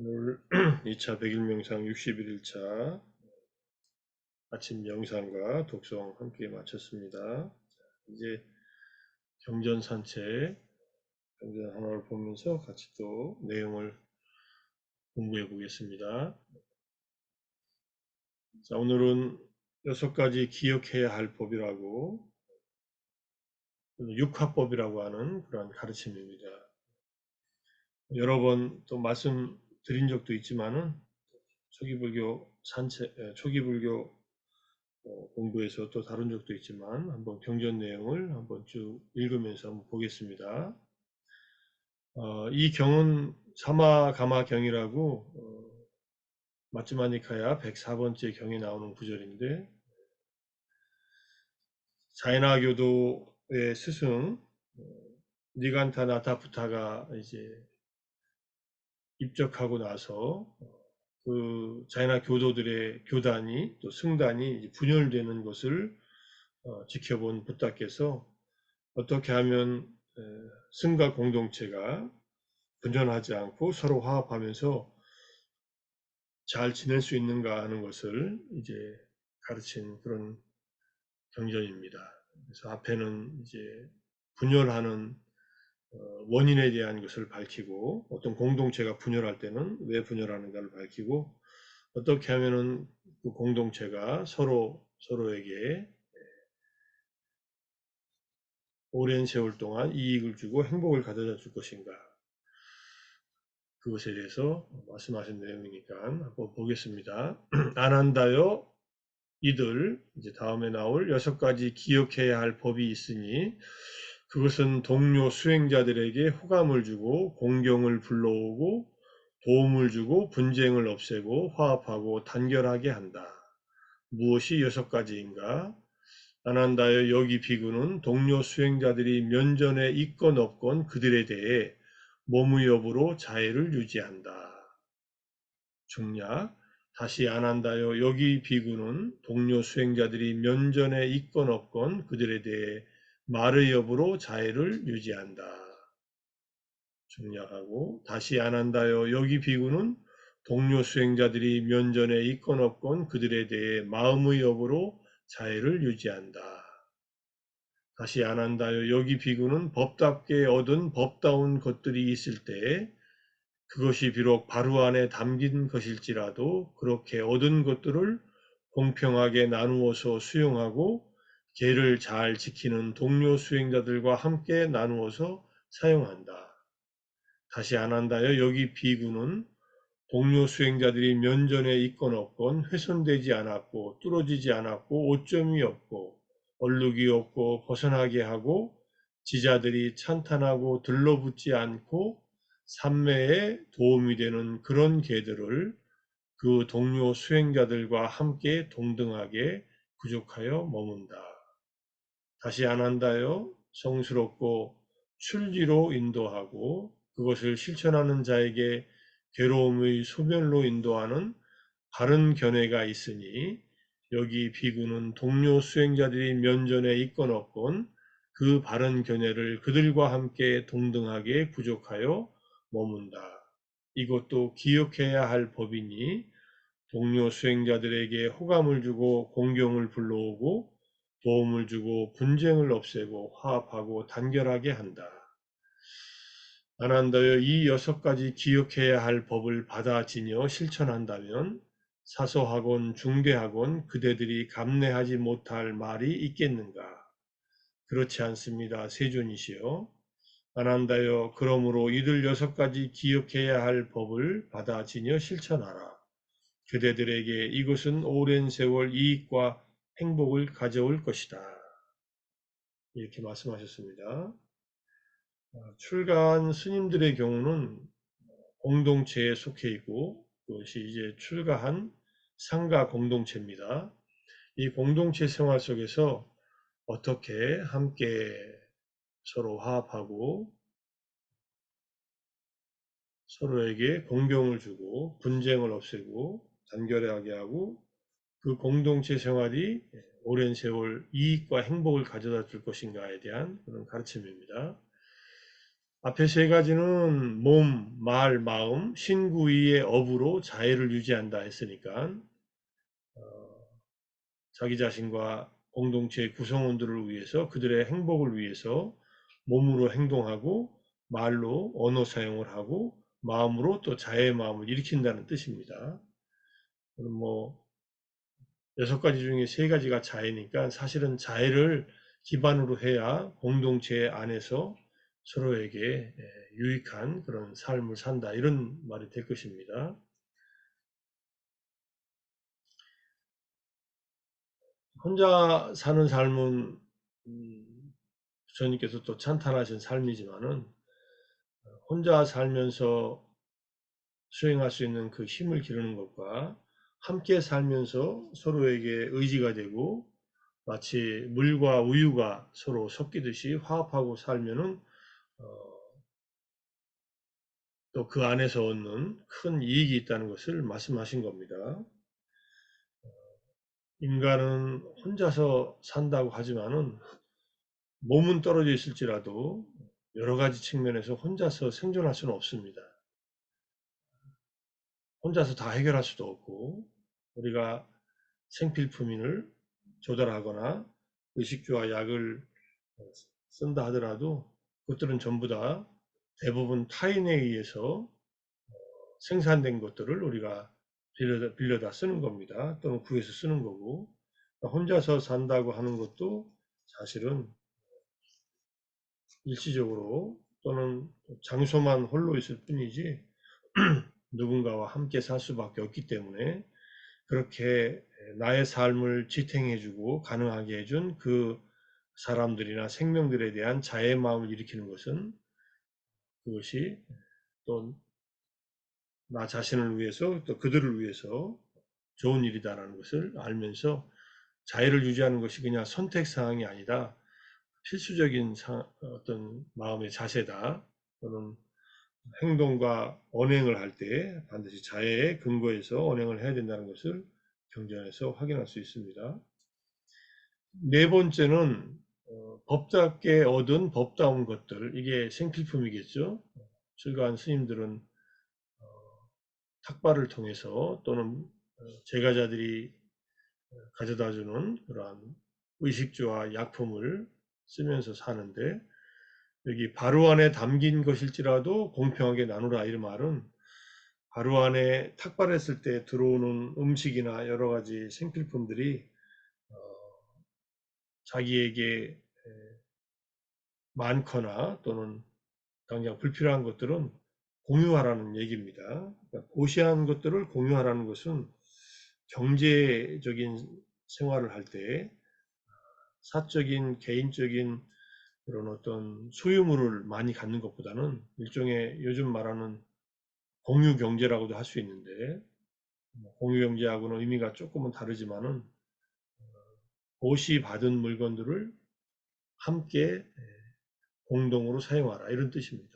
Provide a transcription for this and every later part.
오늘 2차 100일 명상 61일차 아침 명상과 독송 함께 마쳤습니다. 이제 경전 산책, 경전 하나를 보면서 같이 또 내용을 공부해 보겠습니다. 자, 오늘은 6가지 기억해야 할 법이라고, 육화법이라고 하는 그런 가르침입니다. 여러 번 또 말씀드린 적도 있지만은 초기불교 산책, 초기불교 공부에서 또 다룬 적도 있지만 한번 경전 내용을 한번 쭉 읽으면서 한번 보겠습니다. 이 경은 사마가마경이라고 마츠마니카야 104번째 경에 나오는 구절인데, 자이나 교도의 스승 니간타 나타푸타가 이제 입적하고 나서 그 자이나 교도들의 교단이 또 승단이 분열되는 것을 지켜본 부타께서 어떻게 하면 승가 공동체가 분열하지 않고 서로 화합하면서 잘 지낼 수 있는가 하는 것을 이제 가르친 그런 경전입니다. 그래서 앞에는 이제 분열하는 원인에 대한 것을 밝히고, 어떤 공동체가 분열할 때는 왜 분열하는가를 밝히고, 어떻게 하면은 그 공동체가 서로에게 오랜 세월 동안 이익을 주고 행복을 가져다 줄 것인가, 그것에 대해서 말씀하신 내용이니까 한번 보겠습니다. 안한다여 이들, 이제 다음에 나올 6가지 기억해야 할 법이 있으니 그것은 동료 수행자들에게 호감을 주고 공경을 불러오고 도움을 주고 분쟁을 없애고 화합하고 단결하게 한다. 무엇이 6가지인가? 안한다여 여기 비구는 동료 수행자들이 면전에 있건 없건 그들에 대해 몸의업으로 자애를 유지한다. 중략, 다시 안한다여 여기 비구는 동료 수행자들이 면전에 있건 없건 그들에 대해 말의 여부로 자애를 유지한다. 중략하고, 다시 안한다여 여기 비구는 동료 수행자들이 면전에 있건 없건 그들에 대해 마음의 여부로 자애를 유지한다. 다시 안한다여 여기 비구는 법답게 얻은 법다운 것들이 있을 때 그것이 비록 바로 안에 담긴 것일지라도 그렇게 얻은 것들을 공평하게 나누어서 수용하고 계를 잘 지키는 동료 수행자들과 함께 나누어서 사용한다. 다시 안한다여 여기 비구는 동료 수행자들이 면전에 있건 없건 훼손되지 않았고 뚫어지지 않았고 오점이 없고 얼룩이 없고 벗어나게 하고 지자들이 찬탄하고 들러붙지 않고 삼매에 도움이 되는 그런 계들을 그 동료 수행자들과 함께 동등하게 부족하여 머문다. 다시 안한다여 성스럽고 출지로 인도하고 그것을 실천하는 자에게 괴로움의 소멸로 인도하는 바른 견해가 있으니 여기 비구는 동료 수행자들이 면전에 있건 없건 그 바른 견해를 그들과 함께 동등하게 부족하여 머문다. 이것도 기억해야 할 법이니 동료 수행자들에게 호감을 주고 공경을 불러오고 도움을 주고 분쟁을 없애고 화합하고 단결하게 한다. 안한다여 이 6가지 기억해야 할 법을 받아 지녀 실천한다면 사소하건 중대하건 그대들이 감내하지 못할 말이 있겠는가? 그렇지 않습니다. 세존이시여. 안한다여 그러므로 이들 6가지 기억해야 할 법을 받아 지녀 실천하라. 그대들에게 이것은 오랜 세월 이익과 행복을 가져올 것이다. 이렇게 말씀하셨습니다. 출가한 스님들의 경우는 공동체에 속해 있고 그것이 이제 출가한 상가 공동체입니다. 이 공동체 생활 속에서 어떻게 함께 서로 화합하고 서로에게 공경을 주고 분쟁을 없애고 단결하게 하고 그 공동체 생활이 오랜 세월 이익과 행복을 가져다 줄 것인가에 대한 그런 가르침입니다. 앞에 세 가지는 몸, 말, 마음, 신구이의 업으로 자애를 유지한다 했으니까 자기 자신과 공동체의 구성원들을 위해서 그들의 행복을 위해서 몸으로 행동하고 말로 언어 사용을 하고 마음으로 또 자애의 마음을 일으킨다는 뜻입니다. 그럼 뭐 6가지 중에 3가지가 자애니까 사실은 자애를 기반으로 해야 공동체 안에서 서로에게 유익한 그런 삶을 산다 이런 말이 될 것입니다. 혼자 사는 삶은 부처님께서 또 찬탄하신 삶이지만은 혼자 살면서 수행할 수 있는 그 힘을 기르는 것과 함께 살면서 서로에게 의지가 되고 마치 물과 우유가 서로 섞이듯이 화합하고 살면은 또 그 안에서 얻는 큰 이익이 있다는 것을 말씀하신 겁니다. 인간은 혼자서 산다고 하지만은 몸은 떨어져 있을지라도 여러 가지 측면에서 혼자서 생존할 수는 없습니다. 혼자서 다 해결할 수도 없고 우리가 생필품을 조달하거나 의식주와 약을 쓴다 하더라도 그것들은 전부 다 대부분 타인에 의해서 생산된 것들을 우리가 빌려다 쓰는 겁니다. 또는 구해서 쓰는 거고 혼자서 산다고 하는 것도 사실은 일시적으로 또는 장소만 홀로 있을 뿐이지 누군가와 함께 살 수밖에 없기 때문에 그렇게 나의 삶을 지탱해주고 가능하게 해준 그 사람들이나 생명들에 대한 자애의 마음을 일으키는 것은 그것이 또 나 자신을 위해서 또 그들을 위해서 좋은 일이다라는 것을 알면서 자애를 유지하는 것이 그냥 선택 사항이 아니라 필수적인 어떤 마음의 자세다. 또는 행동과 언행을 할 때 반드시 자애의 근거에서 언행을 해야 된다는 것을 경전에서 확인할 수 있습니다. 네 번째는 법답게 얻은 법다운 것들, 이게 생필품이겠죠. 출가한 스님들은 탁발을 통해서 또는 제가자들이 가져다주는 그러한 의식주와 약품을 쓰면서 사는데 여기 바로 안에 담긴 것일지라도 공평하게 나누라 이런 말은 바로 안에 탁발했을 때 들어오는 음식이나 여러 가지 생필품들이 자기에게 많거나 또는 당장 불필요한 것들은 공유하라는 얘기입니다. 그러니까 고시한 것들을 공유하라는 것은 경제적인 생활을 할 때 사적인 개인적인 그런 어떤 소유물을 많이 갖는 것보다는 일종의 요즘 말하는 공유 경제라고도 할 수 있는데 공유 경제하고는 의미가 조금은 다르지만은 고시 받은 물건들을 함께 공동으로 사용하라 이런 뜻입니다.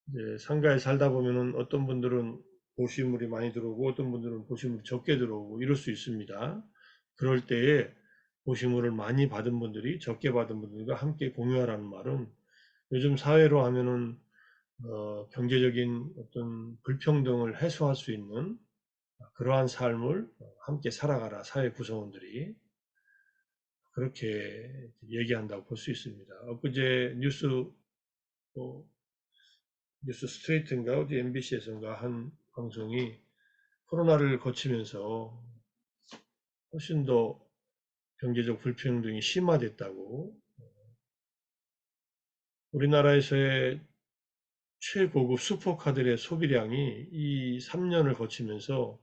이제 상가에 살다 보면은 어떤 분들은 고시물이 많이 들어오고 어떤 분들은 고시물이 적게 들어오고 이럴 수 있습니다. 그럴 때에 고시물을 많이 받은 분들이 적게 받은 분들과 함께 공유하라는 말은 요즘 사회로 하면은 경제적인 어떤 불평등을 해소할 수 있는 그러한 삶을 함께 살아가라 사회 구성원들이 그렇게 얘기한다고 볼 수 있습니다. 엊그제 뉴스 스트레이트인가 어디 MBC에서인가 한 방송이 코로나를 거치면서 훨씬 더 경제적 불평등이 심화됐다고 우리나라에서의 최고급 슈퍼카들의 소비량이 이 3년을 거치면서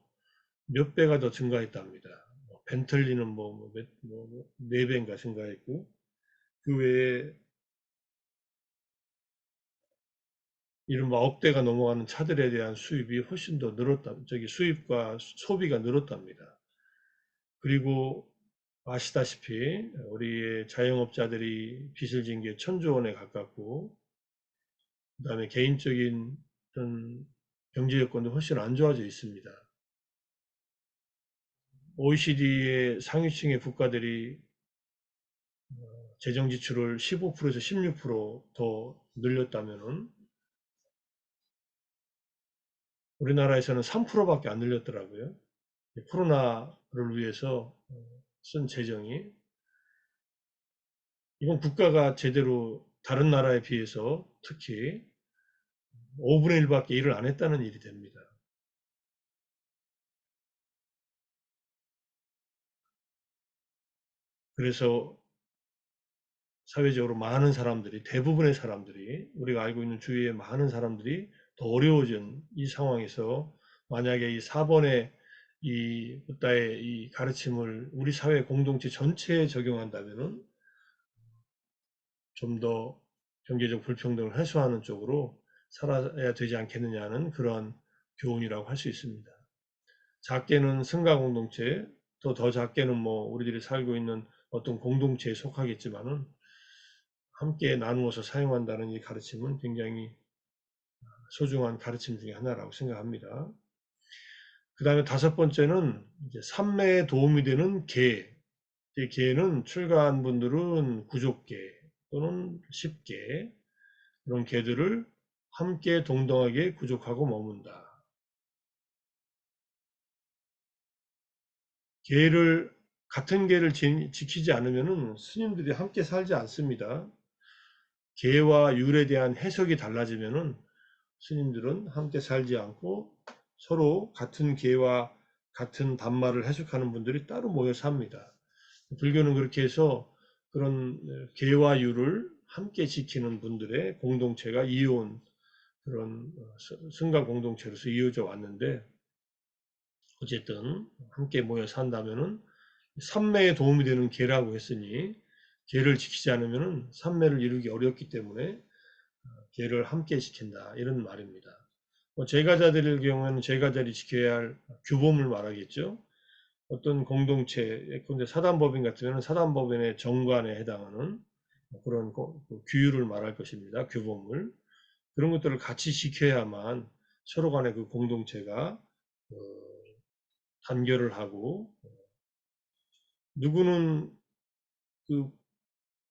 몇 배가 더 증가했답니다. 벤틀리는 뭐 4배인가 증가했고 그 외에 이른바 억대가 넘어가는 차들에 대한 수입이 훨씬 더 늘었다. 수입과 소비가 늘었답니다. 그리고 아시다시피 우리의 자영업자들이 빚을 진 게 1,000조 원에 가깝고 그다음에 개인적인 어떤 경제 여건도 훨씬 안 좋아져 있습니다. OECD의 상위층의 국가들이 재정 지출을 15%에서 16%더 늘렸다면은 우리나라에서는 3%밖에 안 늘렸더라고요. 코로나를 위해서 쓴 재정이. 이건 국가가 제대로 다른 나라에 비해서 특히 5분의 1밖에 일을 안 했다는 일이 됩니다. 그래서 사회적으로 많은 사람들이, 대부분의 사람들이, 우리가 알고 있는 주위의 많은 사람들이 더 어려워진 이 상황에서 만약에 이 4번의 이 부다의 이 가르침을 우리 사회 공동체 전체에 적용한다면은 좀 더 경제적 불평등을 해소하는 쪽으로 살아야 되지 않겠느냐는 그런 교훈이라고 할 수 있습니다. 작게는 승가 공동체, 또 더 작게는 뭐 우리들이 살고 있는 어떤 공동체에 속하겠지만은 함께 나누어서 사용한다는 이 가르침은 굉장히 소중한 가르침 중에 하나라고 생각합니다. 그 다음에 다섯 번째는 이제 산매에 도움이 되는 계. 이 계는 출가한 분들은 구족계 또는 십계 그런 계들을 함께 동등하게 구족하고 머문다. 계를 같은 계를 지키지 않으면 스님들이 함께 살지 않습니다. 계와 율에 대한 해석이 달라지면은 스님들은 함께 살지 않고 서로 같은 계와 같은 단말을 해석하는 분들이 따로 모여 삽니다. 불교는 그렇게 해서 그런 계와 율을 함께 지키는 분들의 공동체가 이어온 그런 승가 공동체로서 이어져 왔는데 어쨌든 함께 모여 산다면은 삼매에 도움이 되는 계라고 했으니 계를 지키지 않으면은 삼매를 이루기 어렵기 때문에 계를 함께 지킨다 이런 말입니다. 제가자들의 경우에는 제가자들이 지켜야 할 규범을 말하겠죠. 어떤 공동체, 근데 사단법인 같으면 사단법인의 정관에 해당하는 그런 규율을 말할 것입니다. 규범을. 그런 것들을 같이 지켜야만 서로 간의 그 공동체가 단결을 하고 누구는 그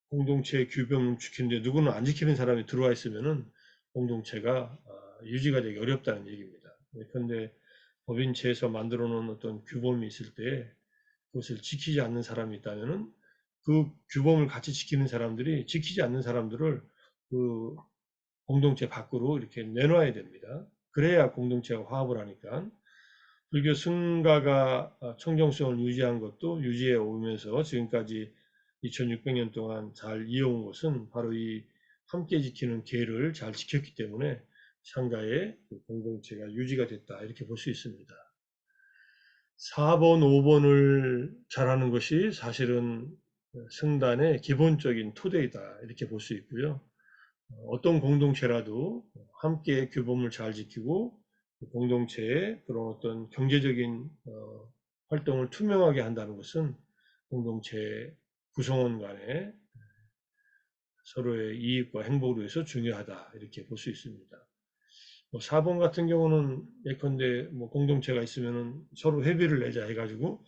공동체의 규범을 지키는데 누구는 안 지키는 사람이 들어와 있으면은 공동체가 유지가 되기 어렵다는 얘기입니다. 그런데 법인체에서 만들어 놓은 어떤 규범이 있을 때 그것을 지키지 않는 사람이 있다면은 그 규범을 같이 지키는 사람들이 지키지 않는 사람들을 그 공동체 밖으로 이렇게 내놔야 됩니다. 그래야 공동체가 화합을 하니까. 불교 승가가 청정성을 유지한 것도 유지해 오면서 지금까지 2600년 동안 잘 이어온 것은 바로 이 함께 지키는 계를 잘 지켰기 때문에 상가의 공동체가 유지가 됐다 이렇게 볼 수 있습니다. 4번, 5번을 잘하는 것이 사실은 승단의 기본적인 토대이다 이렇게 볼 수 있고요. 어떤 공동체라도 함께 규범을 잘 지키고 공동체의 그런 어떤 경제적인 활동을 투명하게 한다는 것은 공동체 구성원 간의 서로의 이익과 행복을 위해서 중요하다 이렇게 볼 수 있습니다. 4번 같은 경우는 예컨대 뭐 공동체가 있으면은 서로 회비를 내자 해가지고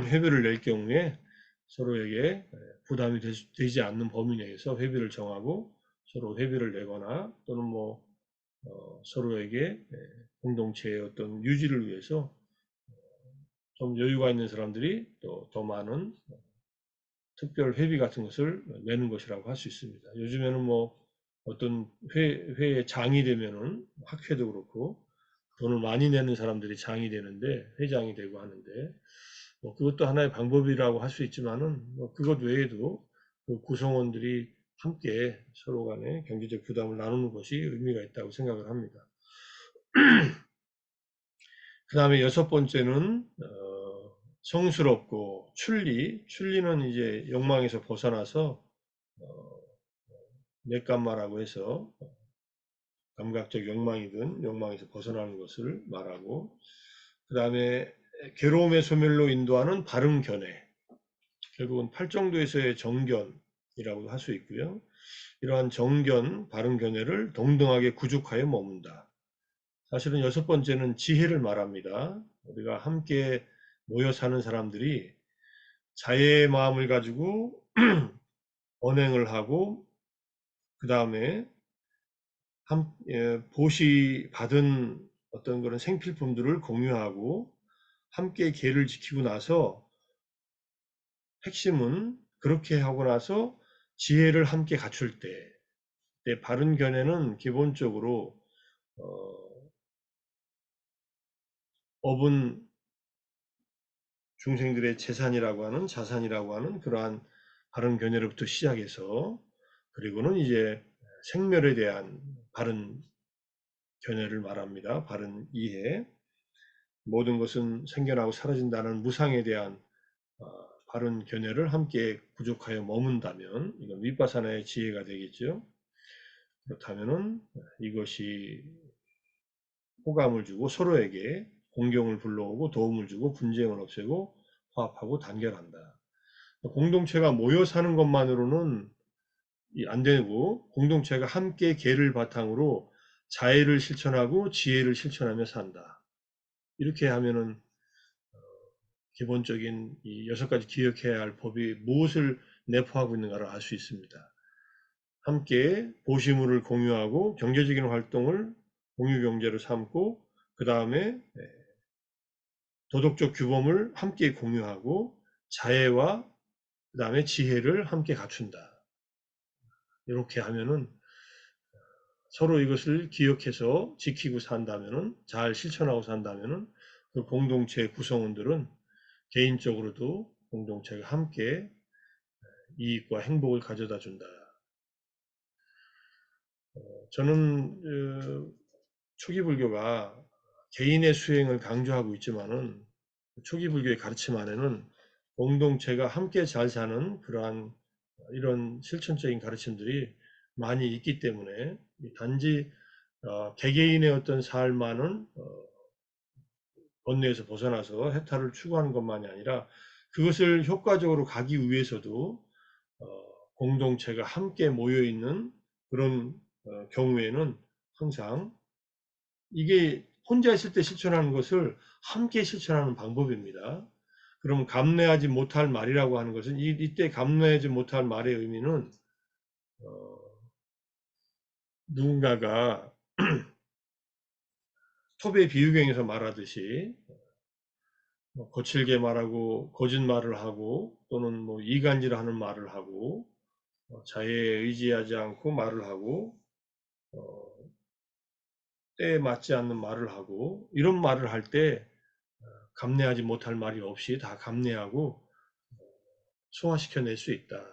회비를 낼 경우에 서로에게 부담이 되지 않는 범위 내에서 회비를 정하고 서로 회비를 내거나 또는 뭐 서로에게 공동체의 어떤 유지를 위해서 좀 여유가 있는 사람들이 또 더 많은 특별 회비 같은 것을 내는 것이라고 할 수 있습니다. 요즘에는 뭐 어떤 회의 장이 되면은 학회도 그렇고 돈을 많이 내는 사람들이 장이 되는데 회장이 되고 하는데 뭐 그것도 하나의 방법이라고 할 수 있지만은 뭐 그것 외에도 그 구성원들이 함께 서로 간에 경제적 부담을 나누는 것이 의미가 있다고 생각을 합니다. 그 다음에 여섯 번째는 성스럽고 출리는 이제 욕망에서 벗어나서 넷감마라고 해서 감각적 욕망이든 욕망에서 벗어나는 것을 말하고 그 다음에 괴로움의 소멸로 인도하는 바른 견해 결국은 팔정도에서의 정견이라고 할 수 있고요. 이러한 정견, 바른 견해를 동등하게 구족하여 머문다. 사실은 여섯 번째는 지혜를 말합니다. 우리가 함께 모여 사는 사람들이 자애의 마음을 가지고 언행을 하고 그 다음에 보시 받은 어떤 그런 생필품들을 공유하고 함께 계를 지키고 나서 핵심은 그렇게 하고 나서 지혜를 함께 갖출 때, 바른 견해는 기본적으로 업은 중생들의 재산이라고 하는 자산이라고 하는 그러한 바른 견해로부터 시작해서 그리고는 이제 생멸에 대한 바른 견해를 말합니다. 바른 이해. 모든 것은 생겨나고 사라진다는 무상에 대한 바른 견해를 함께 부족하여 머문다면 이건 윗바사나의 지혜가 되겠죠. 그렇다면은 이것이 호감을 주고 서로에게 공경을 불러오고 도움을 주고 분쟁을 없애고 화합하고 단결한다. 공동체가 모여 사는 것만으로는 안 되고 공동체가 함께 계를 바탕으로 자애를 실천하고 지혜를 실천하며 산다. 이렇게 하면은 기본적인 이 6가지 기억해야 할 법이 무엇을 내포하고 있는가를 알 수 있습니다. 함께 보시물을 공유하고 경제적인 활동을 공유 경제로 삼고 그 다음에 도덕적 규범을 함께 공유하고 자애와 그 다음에 지혜를 함께 갖춘다. 이렇게 하면은 서로 이것을 기억해서 지키고 산다면은 잘 실천하고 산다면은 그 공동체 구성원들은 개인적으로도 공동체가 함께 이익과 행복을 가져다 준다. 저는 초기 불교가 개인의 수행을 강조하고 있지만은 초기 불교의 가르침 안에는 공동체가 함께 잘 사는 그러한 이런 실천적인 가르침들이 많이 있기 때문에 단지 개개인의 어떤 삶만은 번뇌에서 벗어나서 해탈을 추구하는 것만이 아니라 그것을 효과적으로 가기 위해서도 공동체가 함께 모여 있는 그런 경우에는 항상 이게 혼자 있을 때 실천하는 것을 함께 실천하는 방법입니다. 그럼 감내하지 못할 말이라고 하는 것은 이때 감내하지 못할 말의 의미는 누군가가 톱의 비유경에서 말하듯이 거칠게 말하고 거짓말을 하고 또는 뭐 이간질하는 말을 하고 자기에 의지하지 않고 말을 하고 때에 맞지 않는 말을 하고 이런 말을 할 때 감내하지 못할 말이 없이 다 감내하고 소화시켜낼 수 있다.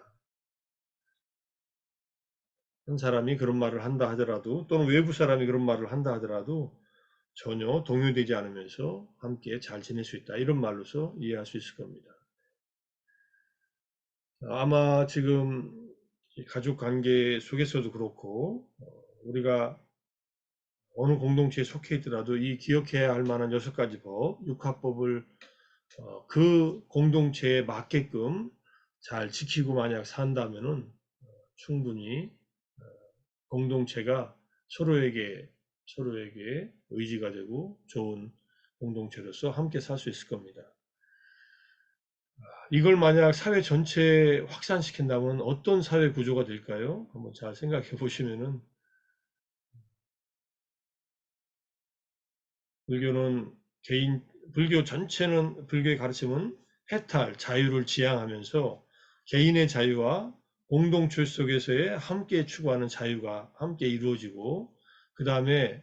한 사람이 그런 말을 한다 하더라도 또는 외부 사람이 그런 말을 한다 하더라도 전혀 동요되지 않으면서 함께 잘 지낼 수 있다. 이런 말로서 이해할 수 있을 겁니다. 아마 지금 가족 관계 속에서도 그렇고 우리가 어느 공동체에 속해 있더라도 이 기억해야 할 만한 6가지 법, 육합법을 그 공동체에 맞게끔 잘 지키고 만약 산다면은 충분히 공동체가 서로에게 의지가 되고 좋은 공동체로서 함께 살 수 있을 겁니다. 이걸 만약 사회 전체에 확산시킨다면 어떤 사회 구조가 될까요? 한번 잘 생각해 보시면은 불교는 불교 전체는 불교의 가르침은 해탈, 자유를 지향하면서 개인의 자유와 공동체 속에서의 함께 추구하는 자유가 함께 이루어지고 그 다음에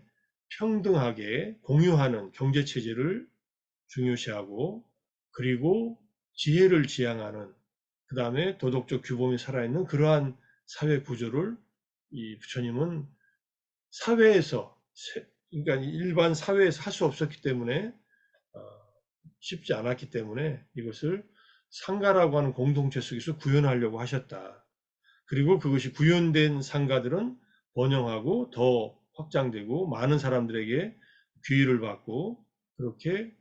평등하게 공유하는 경제체제를 중요시하고 그리고 지혜를 지향하는 그 다음에 도덕적 규범이 살아있는 그러한 사회 구조를 이 부처님은 사회에서 그러니까 일반 사회에서 할 수 없었기 때문에 쉽지 않았기 때문에 이것을 상가라고 하는 공동체 속에서 구현하려고 하셨다. 그리고 그것이 구현된 상가들은 번영하고 더 확장되고 많은 사람들에게 귀의를 받고 그렇게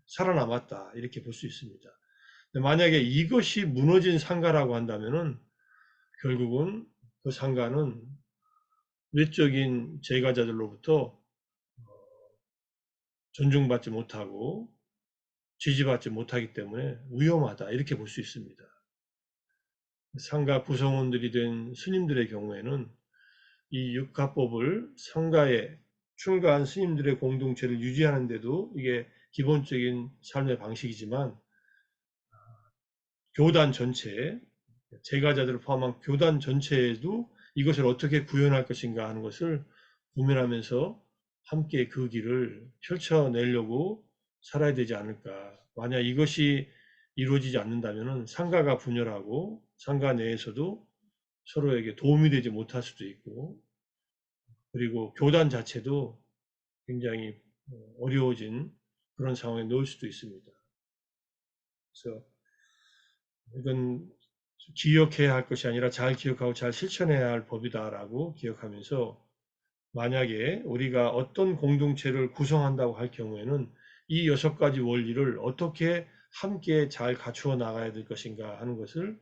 살아남았다. 이렇게 볼 수 있습니다. 만약에 이것이 무너진 상가라고 한다면은 결국은 그 상가는 외적인 제가자들로부터 존중받지 못하고 지지받지 못하기 때문에 위험하다. 이렇게 볼 수 있습니다. 상가 구성원들이 된 스님들의 경우에는 이 육가법을 상가에 출가한 스님들의 공동체를 유지하는데도 이게 기본적인 삶의 방식이지만 교단 전체, 제가자들을 포함한 교단 전체에도 이것을 어떻게 구현할 것인가 하는 것을 고민하면서 함께 그 길을 펼쳐내려고 살아야 되지 않을까. 만약 이것이 이루어지지 않는다면 상가가 분열하고 상가 내에서도 서로에게 도움이 되지 못할 수도 있고, 그리고 교단 자체도 굉장히 어려워진 그런 상황에 놓일 수도 있습니다. 그래서 이건 기억해야 할 것이 아니라 잘 기억하고 잘 실천해야 할 법이다라고 기억하면서, 만약에 우리가 어떤 공동체를 구성한다고 할 경우에는 이 6가지 원리를 어떻게 함께 잘 갖추어 나가야 될 것인가 하는 것을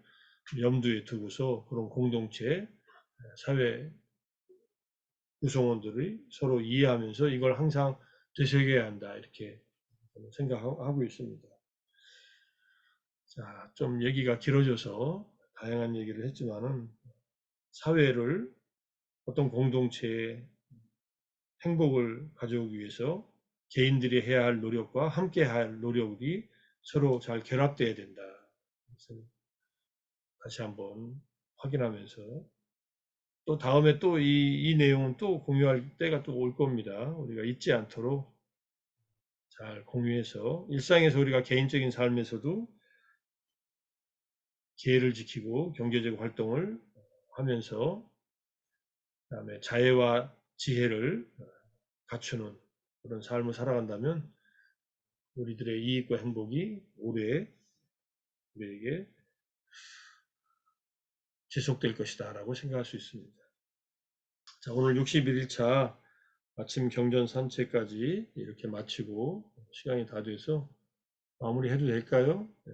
염두에 두고서 그런 공동체, 사회 구성원들이 서로 이해하면서 이걸 항상 되새겨야 한다, 이렇게 생각하고 있습니다. 자, 좀 얘기가 길어져서 다양한 얘기를 했지만은, 사회를, 어떤 공동체의 행복을 가져오기 위해서 개인들이 해야 할 노력과 함께 할 노력이 서로 잘 결합돼야 된다. 그래서 다시 한번 확인하면서, 또 다음에 또 이 내용은 또 공유할 때가 또 올 겁니다. 우리가 잊지 않도록 잘 공유해서 일상에서 우리가 개인적인 삶에서도 계율을 지키고 경제적 활동을 하면서, 그다음에 자애와 지혜를 갖추는 그런 삶을 살아간다면 우리들의 이익과 행복이 오래 우리에게 지속될 것이다라고 생각할 수 있습니다. 자, 오늘 61일차 아침 경전 산책까지 이렇게 마치고 시간이 다 돼서 마무리해도 될까요? 네.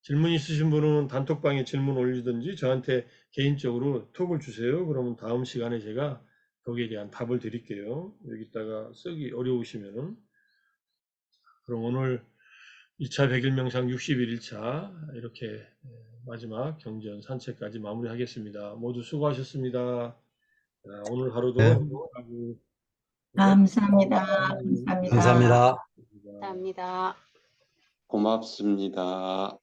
질문 있으신 분은 단톡방에 질문 올리든지 저한테 개인적으로 톡을 주세요. 그러면 다음 시간에 제가 거기에 대한 답을 드릴게요. 여기다가 쓰기 어려우시면은. 그럼 오늘 2차 100일 명상 61일차 이렇게 마지막 경전 산책까지 마무리하겠습니다. 모두 수고하셨습니다. 오늘 하루도 네. 행복하고 감사합니다. 감사합니다. 감사합니다. 감사합니다. 고맙습니다.